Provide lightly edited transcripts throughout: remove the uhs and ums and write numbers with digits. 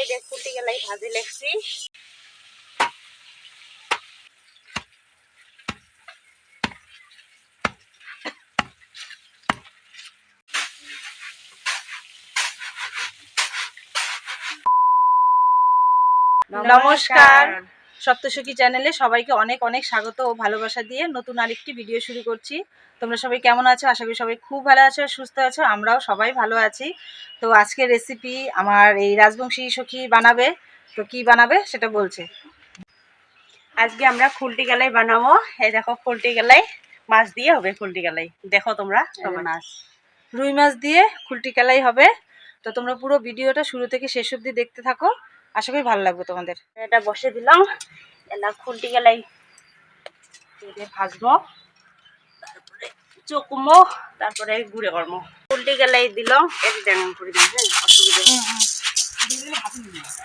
এই দেখ ফুলটি গেলাই ভাজি লেখছি। নমস্কার, সপ্তসখী চ্যানেলে সবাইকে অনেক অনেক স্বাগত ও ভালোবাসা দিয়ে নতুন আরেকটি ভিডিও শুরু করছি। তোমরা সবাই কেমন আছো? আশা করি সবাই খুব ভালো আছো, সুস্থ আছো। আমরাও সবাই ভালো আছি। তো আজকের রেসিপি আমার এই রাজবংশী সখী বানাবে। তো কি বানাবে সেটা বলছে। আজকে আমরা ফুলটি গেলাই বানাবো। এই দেখো ফুলটি গেলাই মাছ দিয়ে হবে। ফুলটি গেলাই দেখো তোমরা মাছ রুই মাছ দিয়ে খুলটি কালাই হবে। তো তোমরা পুরো ভিডিওটা শুরু থেকে শেষ অবধি দেখতে থাকো, আশা করি ভালো লাগবে তোমাদের। এটা বসে দিলাম। এলা ফুলটি গেলাই ভাজবো, তারপরে চকুমো, তারপরে গুঁড়ে করবো। ফুলটি গেলাই দিলাম এক ড্যাং করে দিন। হ্যাঁ, অসুবিধা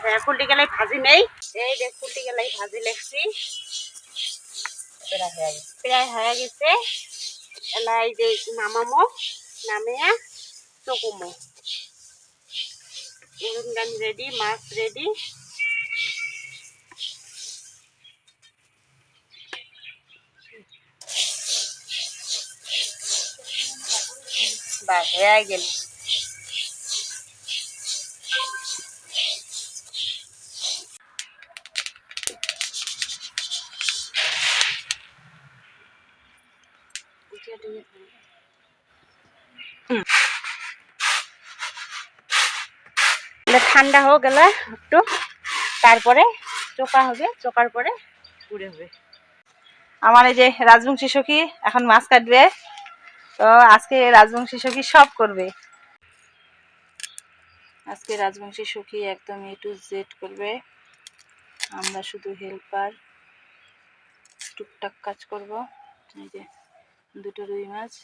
হ্যাঁ, ফুলটি গেলাই ভাজি নেই। এই দেখ ফুলটি গেলাই ভাজি লেখছি, প্রায় হয়ে গেছে। এলা এই যে নামামো, নামিয়া চকুমো। গান রেডি, মাছ রেডি। বাস হয়ে গেল। ঠান্ডা হোক গেলে একটু, তারপরে চোকা হবে, চোকার পরে পুড়ে হবে। আমার এই যে রাজবংশী সখী এখন মাছ কাটবে। তো আজকে রাজবংশী সখী সব করবে। আজকে রাজবংশী সখী একদম A to Z করবে, আমরা শুধু হেল্পার, টুকটাক কাজ করব। এই যে দুটো রুই মাছ,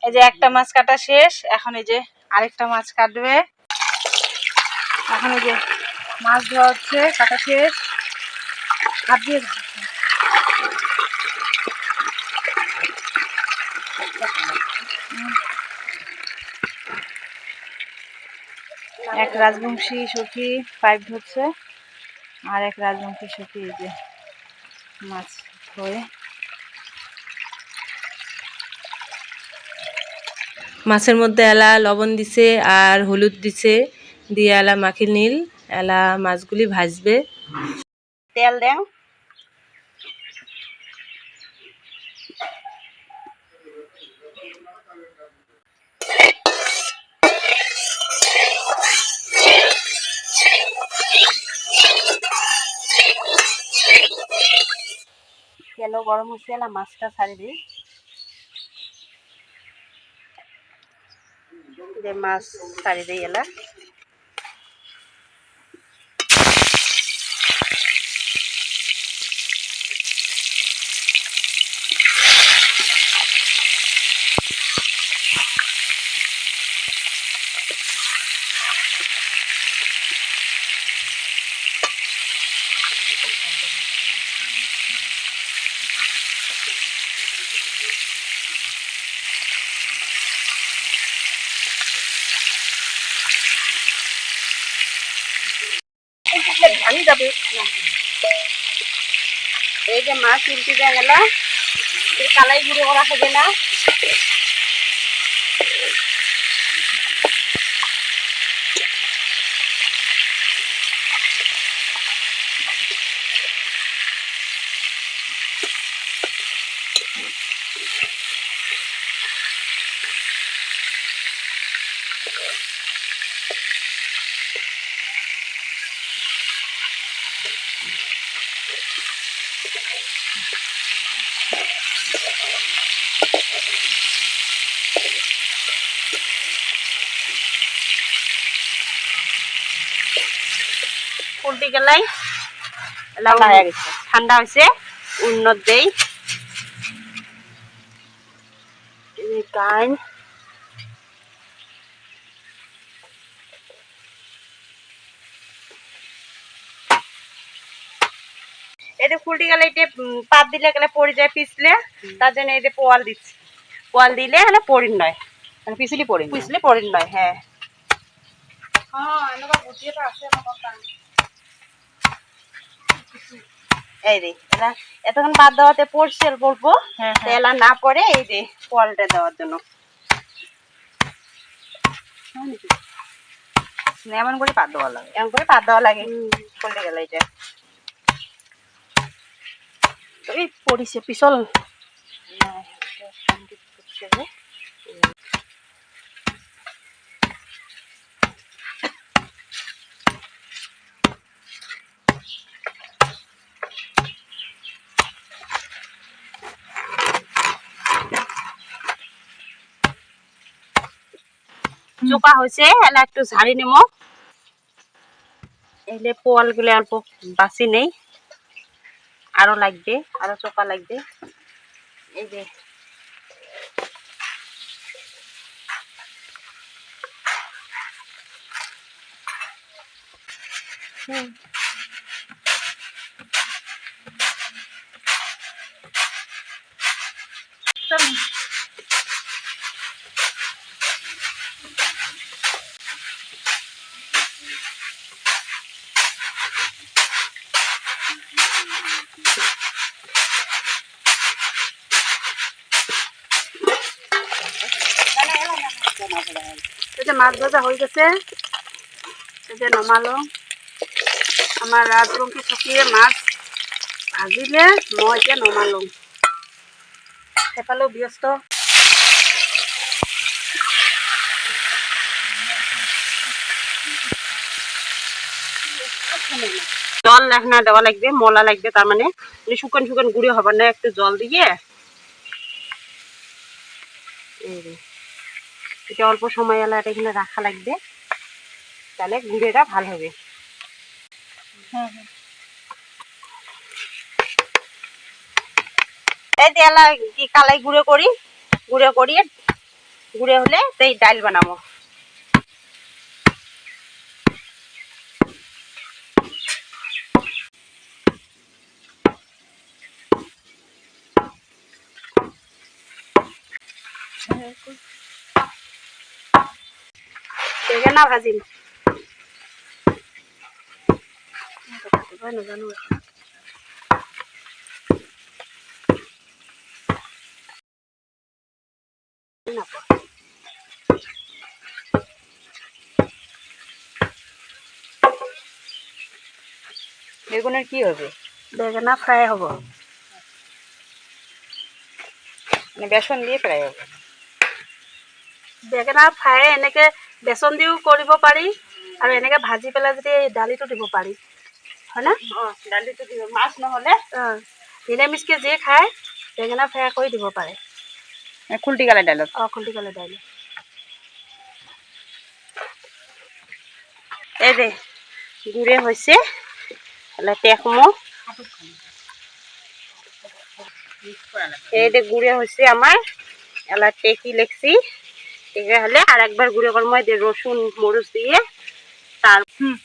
এই যে একটা মাছ কাটা শেষ। এখন এই যে আরেকটা মাছ কাটবে। এখন এই যে মাছ ধোয়া হচ্ছে, কাটা শেষ। হাত দিয়ে এক রাজবংশী সখী পাইপ ধরছে, আর এক রাজবংশী সখী এই যে মাছ ধোয়ে। মাছের মধ্যে এলা লবণ দিছে আর হলুদ দিছে, দিয়ে এলা মাখিল নীল। এলা মাছগুলি ভাজবে। তেল দেন। তেল গরম হচ্ছে, এলা মাছটা ছাড়ি দিই। মাছ ছাড়ি দিই এলা। এই যে মাছ উল্টি দেওয়া গেল, কালাই গুঁড়ো করা হবে না। উল্টি গেলাই ঠান্ডা হয়েছে, উন্নত দেই। এই যে ফুলটি গেলে এটা পাত দিলে গেলে পড়ে যায় পিছলে, তার জন্য এই যে পোয়াল দিচ্ছি। পোয়াল দিলে মানে পড়িন নয়, মানে পিছলি পড়ে পিছলে পড়িন নয়। হ্যাঁ এই রে এলা এতক্ষণ বাদ দেওয়াতে পড়ছে অল্প, এলা না পড়ে এই যে পোয়ালটা দেওয়ার জন্য। এমন করে পাত দেওয়া লাগে, এমন করে পাত দেওয়া লাগে ফুলটি গেলে এটা। তো এই পড়িছে পিছল। চোকা হয়েছে, এলা একটু ঝাড়ি নেব। এলে পোয়াল গুলো অল্প বাসি নেই, আরো লাগবে, আরো চোকা লাগবে। এই যে মাছ ভাজা হয়ে গেছে, এই যে নমালো। আমার রাজরুমকি শুকিয়ে মাছ ভাজিলে মই এতিয়া নমালো। সেফালেও ব্যস্ত। জল না দেওয়া লাগবে, মলা লাগবে, তার মানে শুকান শুকান গুঁড়ো হবার না, একটু জল দিয়ে এটা অল্প সময় এলা এটা এখানে রাখা লাগবে, তাহলে গুঁড়োটা ভালো হবে। এই যে এলা কি কালাই গুঁড়ো করি, গুঁড়ো করিয়ে গুঁড়ো হলে সেই ডাল বানাবো। বেগুনা ভাজিম, নাজানো বেগুনের কি হবে? বেগুনা ফ্রাই হব, মানে বেসন দিয়ে ফ্রাই হবে। বেগুনা ফ্ৰাই এনেকে বেচন দিও কৰিব পাৰি, আৰু এনেকে ভাজি পেলাই যদি দালিটো দিব পাৰি, হয় না? দালিটো দিব, মাছ নহ'লে নিৰামিষকে যি খায় বেঙেনা ফ্ৰাই কৰি দিব পাৰে। খুলটি গালে ডালত। খুন্দি গ'লে দাইলত এই যে গুড়ে হৈছে, টেকমো এই যে গুড়ে হৈছে আমার, এলা টেকি লেখছি। টেকা হলে আর একবার গুঁড়ো করবো, রসুন মরিচ দিয়ে, তার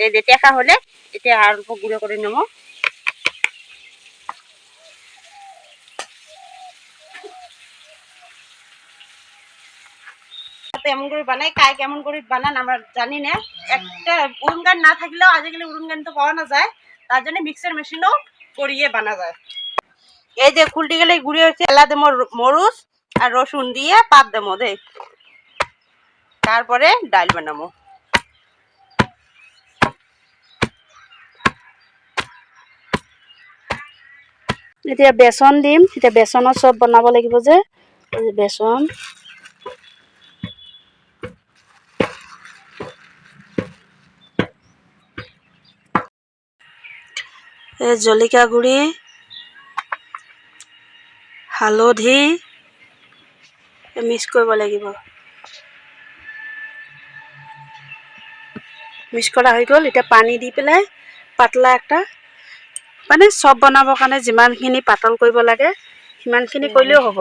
এই যে টেকা হলে এটা আর অল্প গুঁড়ো করে নেবো। এমন করে বানাই, কাই কেমন করে বানান আমরা জানি না। একটা উড়ন গান না থাকলেও আজকাল উড়ন গান তো পাওয়া না যায়, তার জন্য মিক্সার মেশিনও করিয়ে বানা যায়। এই যে খুলটি গেলে গুঁড়ি হচ্ছে, এলা দেবো মরুচ আর রসুন দিয়ে পাত দেবো দে, তারপরে ডাল বানাবো। এতিয়া বেসন দিম, এতিয়া বেসনত সব বনাব লাগিব যে, বেসন জলকীয়া গুড়ি, হালধি মিক্স কৰিব লাগিব। মিক্স কৰা হৈ গ'ল, এতিয়া পানী দি পেলাই পাতলা একটা, মানে চব বনাবৰ কাৰণে যিমানখিনি পাতল কৰিব লাগে সিমানখিনি কৰিলেও হ'ব।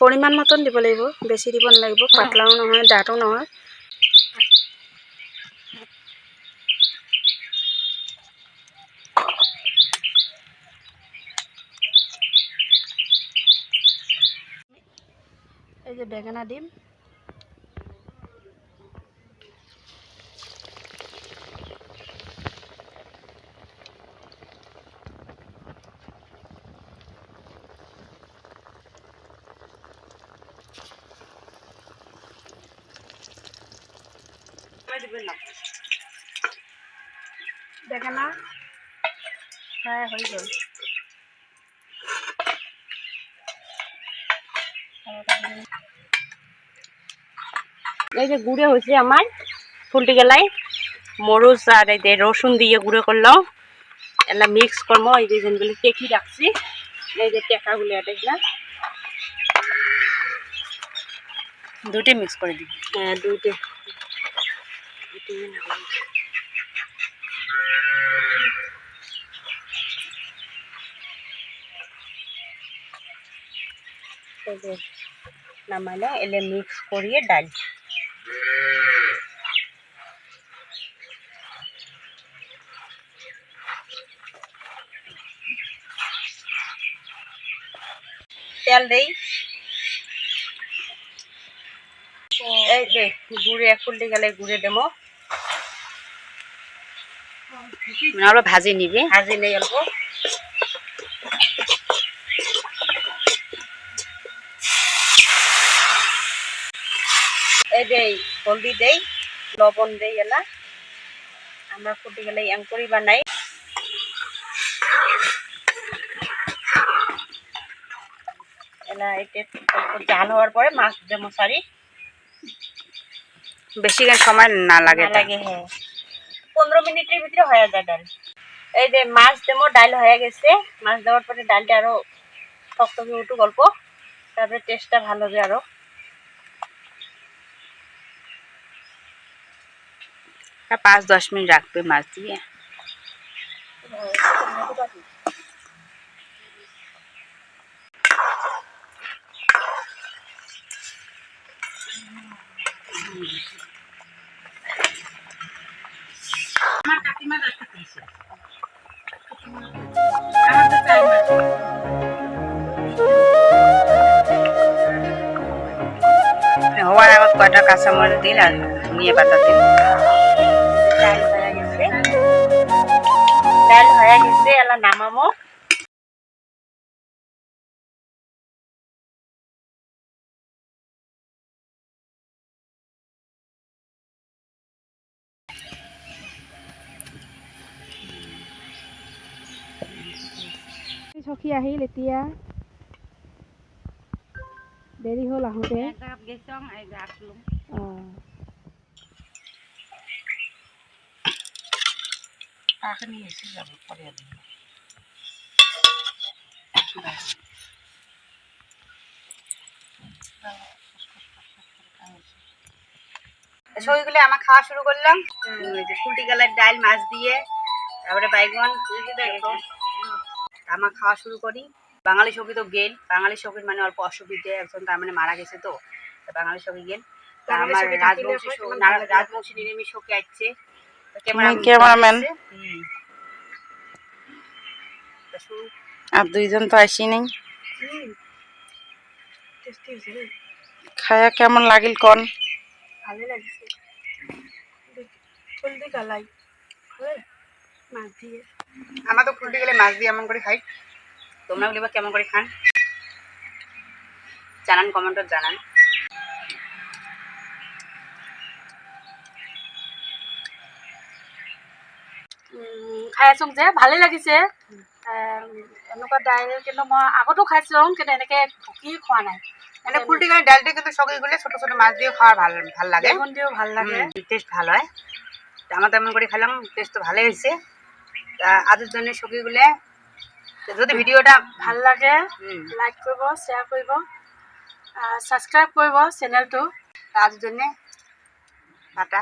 পৰিমাণ মতন দিব লাগিব, বেছি দিব নালাগিব, পাতলাও নহয় ডাঠো নহয়। বেঙেনা দিম। বেঙেনা ফ্রাই হয়ে গেল। এই যে গুঁড়ে হয়েছে আমার ফুলটি গেলাই মরুচ আর এই যে রসুন দিয়ে গুঁড়ো করলাম, এলা মিক্স করবো। এই যে যেগুলি টেকি রাখছি, এই যে টেকাগুলি এটা দুইটা মিক্স করে দিই। হ্যাঁ দুইটা। নামাইলে এলে মিক্স করিয়ে ডাল তেল দেই। এই যে গুড়ে ফুলতে গেলে গুড়ে দেবো, আরো ভাজি নিবে, ভাজি নেই অল্প। এই যে হলদি দেই, লবণ দেই, এলা আমরা ফুটে গেলে এম করি বানাই। এলা এটা জাল হওয়ার পরে মাছ দেবো সারি, বেশি সময় না লাগে। হ্যাঁ 15 মিনিটের ভিতরে হয়ে যায় ডাল। এই যে মাছ দেবো, ডাল হয়ে গেছে। মাছ দেওয়ার পরে ডালটা আরো শক্ত হয়ে উঠুক অল্প, তারপরে টেস্টটা ভালো হবে আরো। 5-10 মিনিট রাখবে মাছ দিয়ে। হওয়ার আগত কয়টা কাঁচামরিচ দিল আর ধনিয়া পাতা দিল। ডাল হয়ে গেছে, এলা নামামো। সখী আহিল, এতিয়া দেৰি হ'ল আহোঁতে। সবগুলো আমার খাওয়া শুরু করলাম। ফুলটি গেলার ডাল মাছ দিয়ে, তারপরে বাইগন, আমার খাওয়া শুরু করি। বাঙালি সখী তো গেল, বাঙালি সখীর মানে অল্প অসুবিধে, একজন তার মানে মারা গেছে, তো বাঙালি সখী গেল। আমার রাজবংশী নিরামিষ সখী আসছে, ক্যামেরাম্যান আর দুইজন তো আসি নাই। খায়া কেমন লাগিল কোন? ভালে লাগিছে। ফুলদি গালাই মাছ দিয়ে। আমার তো ফুলটি গেলে মাছ দিয়ে এমন করে খাই। তোমরা বলিবা কেমন করে খান, জানান, কমেন্টত জানান। খাই আছোঁ যে ভালে লাগিছে। এনেকুৱা দাইল কিন্তু মই আগতো খাইছোঁ, কিন্তু এনেকৈ ঢুকি খোৱা নাই। এনে ফুলটি গেলে ডালটা কিন্তু সবগুলো ছোট ছোট মাছ দিয়ে খাওয়া ভাল লাগে, বেগুন দিয়েও ভাল লাগে, টেস্ট ভালো হয়। আমার তেমন করে খেলাম, টেস্ট তো ভালোই হয়েছে। আজের জন্য সবগুলো, যদি ভিডিওটা ভাল লাগে লাইক কৰিব, শ্বেয়াৰ কৰিব, ছাবস্ক্ৰাইব কৰিব চেনেলটো। আজের জন্য টাটা।